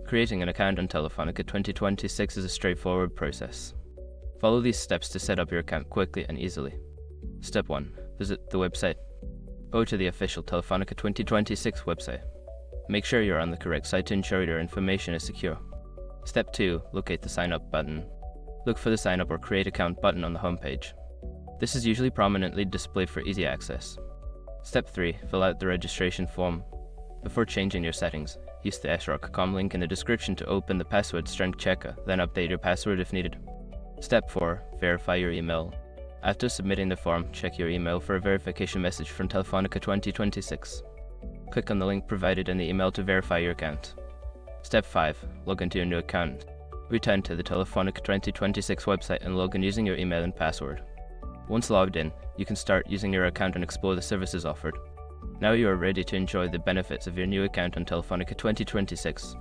Creating an account on Telefonica 2026 is a straightforward process. Follow these steps to set up your account quickly and easily. Step 1. Visit the website. Go to the official Telefonica 2026 website. Make sure you're on the correct site to ensure your information is secure. Step 2. Locate the Sign Up button. Look for the Sign Up or Create Account button on the homepage. This is usually prominently displayed for easy access. Step 3. Fill out the registration form. Before changing your settings, use the srock.com link in the description to open the password strength checker, then update your password if needed. Step 4. Verify your email. After submitting the form, check your email for a verification message from Telefonica 2026. Click on the link provided in the email to verify your account. Step 5. Log into your new account. Return to the Telefonica 2026 website and log in using your email and password. Once logged in, you can start using your account and explore the services offered. Now you are ready to enjoy the benefits of your new account on Telefonica 2026.